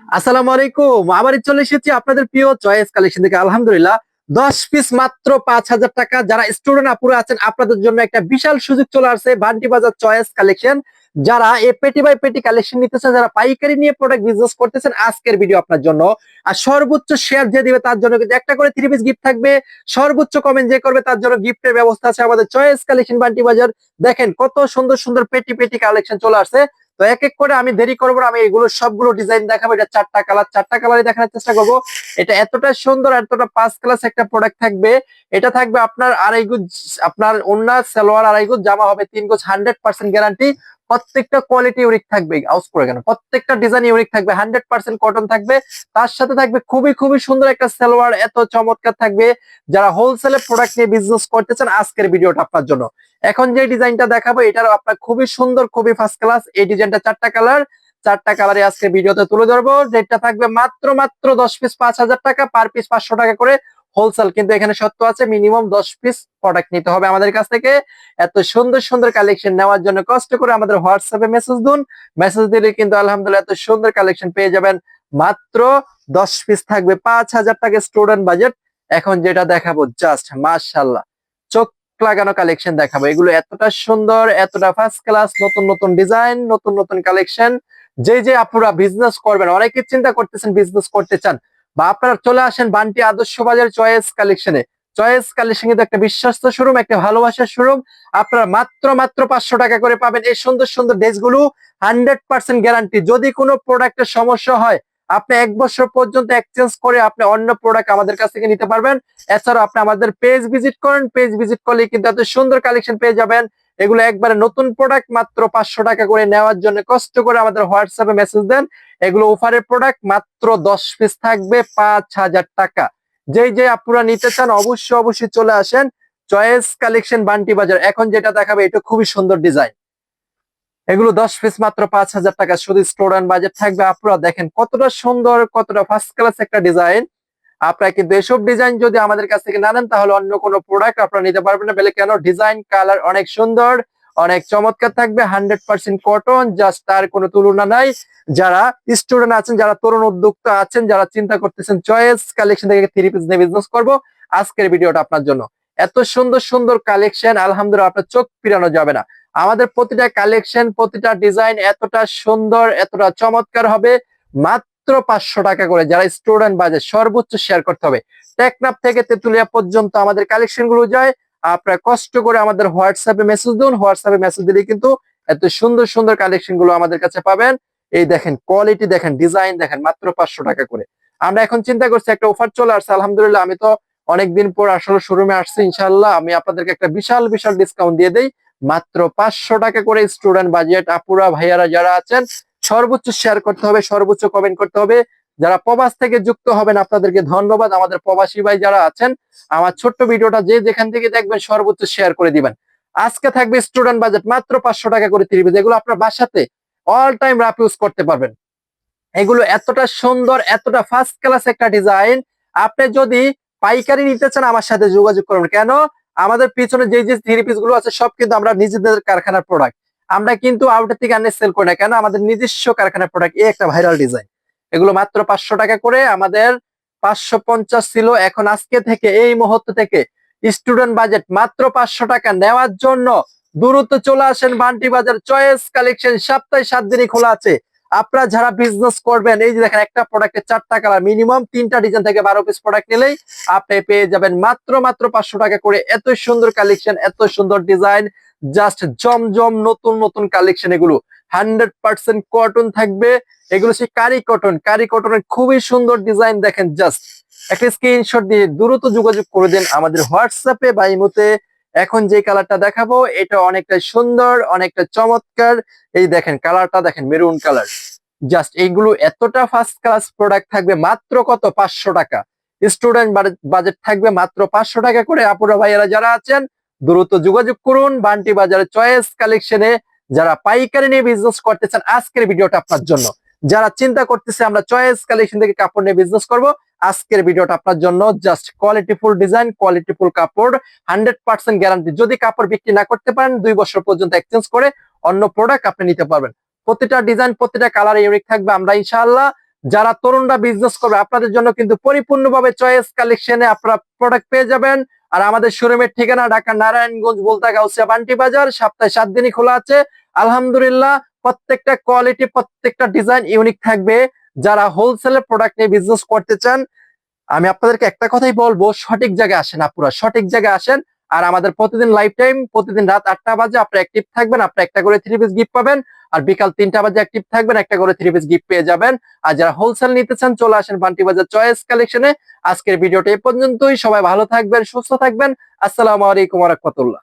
আসসালামু আলাইকুম। আবার চলে এসেছি আপনাদের প্রিয় চয়েস কালেকশন থেকে। আলহামদুলিল্লাহ 10 পিস মাত্র 5,000 টাকা। যারা স্টুডেন্ট আপুরা আছেন আপনাদের জন্য একটা বিশাল সুযোগ চলে আসছে বান্টি বাজার চয়েস কালেকশন। যারা এই পেটি বাই পেটি কালেকশন নিতেছেন, যারা পাইকারি নিয়ে প্রোডাক্ট বিজনেস করতেছেন, আজকের ভিডিও আপনার জন্য। আর সর্বোচ্চ শেয়ার যে দিবে তার জন্য কিন্তু একটা করে 3 পিস গিফট থাকবে। সর্বোচ্চ কমেন্ট যে করবে তার জন্য গিফটের ব্যবস্থা আছে আমাদের চয়েস কালেকশন বান্টি বাজার। দেখেন কত সুন্দর সুন্দর পেটি পেটি কালেকশন চলে আসছে। তো এক এক করে আমি দেরি করবো না, আমি এগুলো সবগুলো ডিজাইন দেখাবো। এটা চারটা কালারই দেখানোর চেষ্টা করবো। এটা এতটা সুন্দর, এতটা পাঁচ ক্লাস একটা প্রোডাক্ট থাকবে। এটা থাকবে আপনার আড়াই গুজ, আপনার ওন্না সালোয়ার আড়াই গুজ, জামা হবে 3 গুজ, 100% গ্যারান্টি। প্রত্যেকটা কোয়ালিটি ইউনিক থাকবে, আউস করে কেন, প্রত্যেকটা ডিজাইন ইউনিক থাকবে, 100% কটন থাকবে। তার সাথে থাকবে খুবই খুবই সুন্দর একটা সালোয়ার, এত চমৎকার থাকবে। যারা হোলসেলে প্রোডাক্ট নিয়ে বিজনেস করতেছেন আজকের ভিডিওটা আপনার জন্য। এখন যে ডিজাইনটা দেখাবো এটার আপনার খুবই সুন্দর, খুবই ফার্স্ট ক্লাস। এই ডিজাইনটা চারটা কালারে আজকে ভিডিওতে তুলে ধরবো। রেটটা থাকবে মাত্র মাত্র 10 পিস 5,000 টাকা, পার পিস 500 টাকা করে হোলসেল। কিন্তু এখানে সত্য আছে, মিনিমাম 10 পিস প্রোডাক্ট নিতে হবে আমাদের কাছ থেকে। এত সুন্দর সুন্দর কালেকশন নেওয়ার জন্য কষ্ট করে আমাদের হোয়াটসঅ্যাপে মেসেজ দিন। মেসেজ দিলে কিন্তু আলহামদুলিল্লাহ এত সুন্দর কালেকশন পেয়ে যাবেন। মাত্র 10 পিস থাকবে 5,000 টাকা স্টুডেন্ট বাজেট। এখন যেটা দেখাবো জাস্ট মাশাআল্লাহ, চোখ লাগানো কালেকশন দেখাবো। এগুলো এতটা সুন্দর, এতটা ফার্স্ট ক্লাস, নতুন নতুন ডিজাইন, নতুন নতুন কালেকশন। যে আপুরা বিজনেস করবেন, অনেকে চিন্তা করতেছেন বিজনেস করতে চান, বা আপনারা চলে আসেন বান্টি আদর্শ বাজার চয়েস কালেকশনে। চয়েস কালেকশন কিন্তু একটা বিশ্বস্ত শোরুম, একটা ভালোবাসার শোরুম। আপনারা মাত্র মাত্র 500 টাকা করে পাবেন এই সুন্দর সুন্দর ড্রেসগুলো। 100% গ্যারান্টি। যদি কোনো প্রোডাক্টের সমস্যা হয়, আপনি 1 বছর পর্যন্ত এক্সচেঞ্জ করে আপনি অন্য প্রোডাক্ট আমাদের কাছ থেকে নিতে পারবেন। এছাড়াও আপনি আমাদের পেজ ভিজিট করেন, পেজ ভিজিট করলে কিন্তু এত সুন্দর কালেকশন পেয়ে যাবেন। এগুলো একবারে নতুন প্রোডাক্ট, মাত্র 500 টাকা করে নেওয়ার জন্য কষ্ট করে আমাদের হোয়াটসঅ্যাপে মেসেজ দেন। এগুলো অফারের প্রোডাক্ট, মাত্র 10 পিস থাকবে 5,000 টাকা। যে আপুরা নিতে চান অবশ্যই অবশ্যই চলে আসেন চয়েস কালেকশন বান্টি বাজার। এখন যেটা দেখাবে এটা খুবই সুন্দর ডিজাইন। এগুলো 10 পিস মাত্র 5,000 টাকা, শুধু স্টুডেন্ট বাজেট থাকবে। আপনারা দেখেন কতটা সুন্দর, কতটা ফার্স্ট ক্লাস একটা ডিজাইন। আপনারা কিন্তু এসব ডিজাইন যদি আমাদের কাছ থেকে না নেন তাহলে অন্য কোনো প্রোডাক্ট আপনারা নিতে পারবেন না। বলে কেন, ডিজাইন কালার অনেক সুন্দর, অনেক চমৎকার থাকবে, 100% কটন, জাস্ট তার কোনো তুলনা নাই। যারা স্টুডেন্ট আছেন, যারা তরুণ উদ্যোক্তা আছেন, যারা চিন্তা করতেছেন চয়েস কালেকশন থেকে 3 পিস নিয়ে বিজনেস করবো, আজকের ভিডিওটা আপনার জন্য। এত সুন্দর সুন্দর কালেকশন, আলহামদুলিল্লাহ আপনার চোখ ফিরানো যাবে না। আমাদের প্রতিটা কালেকশন, প্রতিটা ডিজাইন এতটা সুন্দর, এতটা চমৎকার হবে। মাত্র 500 টাকা করে। যারা স্টুডেন্ট বাজেট, সর্বোচ্চ শেয়ার করতে হবে। টেকনাফ থেকে তেতুলিয়া পর্যন্ত আমাদের কালেকশন গুলো যায়। আপনারা কষ্ট করে আমাদের হোয়াটসঅ্যাপে মেসেজ দিন। হোয়াটসঅ্যাপে মেসেজ দিলে কিন্তু এত সুন্দর সুন্দর কালেকশন গুলো আমাদের কাছে পাবেন। এই দেখেন কোয়ালিটি, দেখেন ডিজাইন, দেখেন মাত্র 500 টাকা করে। আমরা এখন চিন্তা করছি একটা অফার চলে আসছে। আলহামদুলিল্লাহ আমি তো অনেকদিন পর আসলে শোরুমে আসছি, ইনশাল্লাহ আমি আপনাদেরকে একটা বিশাল বিশাল ডিসকাউন্ট দিয়ে দেই। মাত্র 500 টাকা করে স্টুডেন্ট বাজেট। আপুরা ভাইয়ারা যারা আছেন সর্বোচ্চ শেয়ার করতে হবে, সর্বোচ্চ কমেন্ট করতে হবে। যারা প্রবাস থেকে যুক্ত হবেন আপনাদেরকে ধন্যবাদ। আমাদের প্রবাসী ভাই যারা আছেন, আমার ছোট্ট ভিডিওটা যে যেখান থেকে দেখবেন সর্বোচ্চ শেয়ার করে দিবেন। আজকে থাকবে স্টুডেন্ট বাজেট মাত্র 500 টাকা করে 3 পিস। এগুলো আপনার বাসাতে অল টাইম রাফ ইউজ করতে পারবেন। এগুলো এতটা সুন্দর, এতটা ফার্স্ট ক্লাস একটা ডিজাইন। আপনি যদি পাইকারি নিতে চান আমার সাথে যোগাযোগ করবেন। কেন, আমাদের পিছনে যে যে 3 পিস গুলো আছে সব কিন্তু আমরা নিজেদের কারখানার প্রোডাক্ট। আমরা কিন্তু আউটার থেকে আনে সেল করি না, কেন, আমাদের নিজস্ব কারখানার প্রোডাক্ট। এই একটা ভাইরাল ডিজাইন। এগুলো মাত্র 500 টাকা করে। আমাদের 550 ছিল, এখন আজকে থেকে এই মুহূর্ত থেকে স্টুডেন্ট বাজেট মাত্র 500 টাকা নেওয়ার জন্য দ্রুত চলে আসেন বান্টি বাজার চয়েস কালেকশন। সপ্তাহে 7 দিনই খোলা আছে। আপনারা যারা বিজনেস করবেন, এই যে দেখেন একটা প্রোডাক্টের 4টা কালার, মিনিমাম 3টা ডিজাইন থেকে 12 পিস প্রোডাক্ট নিলেই আপনি পেয়ে যাবেন মাত্র মাত্র 500 টাকা করে। এত সুন্দর কালেকশন, এত সুন্দর ডিজাইন, জাস্ট জমজম নতুন নতুন কালেকশন। এগুলো 100% কটন থাকবে। এগুলো সেই কারি কটন, কারি কটনের খুবই সুন্দর ডিজাইন। দেখেন জাস্ট একটা স্ক্রিনশট দিয়ে দ্রুত যোগাযোগ করে দেন আমাদের হোয়াটসঅ্যাপে বা ইমোতে। এখন যে কালারটা দেখাবো এটা অনেকটা সুন্দর, অনেকটা চমৎকার। এই দেখেন কালারটা, দেখেন মেরুন কালার। জাস্ট এইগুলো এতটা ফার্স্ট ক্লাস প্রোডাক্ট থাকবে মাত্র কত, 500 টাকা। স্টুডেন্ট বাজেট থাকবে মাত্র 500 টাকা করে। আপুরা ভাইয়ারা যারা আছেন দ্রুত যোগাযোগ করুন বান্টি বাজারের চয়েস কালেকশনে। যারা পাইকারি নিয়ে বিজনেস করতে চান আজকের ভিডিওটা আপনার জন্য। যারা চিন্তা করতেছে আমরা চয়েস কালেকশন থেকে কাপড় নিয়ে বিজনেস করব, আজকের ভিডিওটা আপনার জন্য। জাস্ট কোয়ালিটিফুল ডিজাইন, কোয়ালিটিফুল কাপড়, 100% গ্যারান্টি। যদি কাপড় বিক্রি না করতে পারেন 2 বছর পর্যন্ত এক্সচেঞ্জ করে অন্য প্রোডাক্ট আপনি নিতে পারবেন। প্রতিটা ডিজাইন, প্রতিটা কালার ইউনিক থাকবে। আমরা ইনশাআল্লাহ যারা তরুণরা বিজনেস করবে আপনাদের জন্য কিন্তু পরিপূর্ণভাবে চয়েস কালেকশনে আপনারা প্রোডাক্ট পেয়ে যাবেন। আর আমাদের শোরুমের ঠিকানা ঢাকা নারায়ণগঞ্জ বলতা গাউসিয়া বান্টি বাজার, সপ্তাহে 7 দিনই খোলা আছে। আলহামদুলিল্লাহ প্রত্যেকটা কোয়ালিটি প্রত্যেকটা ডিজাইন ইউনিক থাকবে। যারা হোলসেলে প্রোডাক্ট নিয়ে বিজনেস করতে চান আমি আপনাদেরকে একটা কথাই বলবো, সঠিক জায়গায় আসেন, আপুরা সঠিক জায়গায় আসেন। আর আমাদের প্রতিদিন লাইভ টাইম, প্রতিদিন রাত 8টা বাজে আপনি অ্যাক্টিভ থাকবেন, আপনি একটা করে 3 পিস গিফট পাবেন। আর বিকাল 3টা বাজে অ্যাক্টিভ থাকবেন, একটা করে 3 পিস গিফট পেয়ে যাবেন। আর যারা হোলসেল নিতে চান চলে আসেন বান্টি বাজার চয়েস কালেকশনে। আজকের ভিডিওটা এই পর্যন্তই, সবাই ভালো থাকবেন, সুস্থ থাকবেন। আসসালামু আলাইকুম ওয়া রাহমাতুল্লাহ।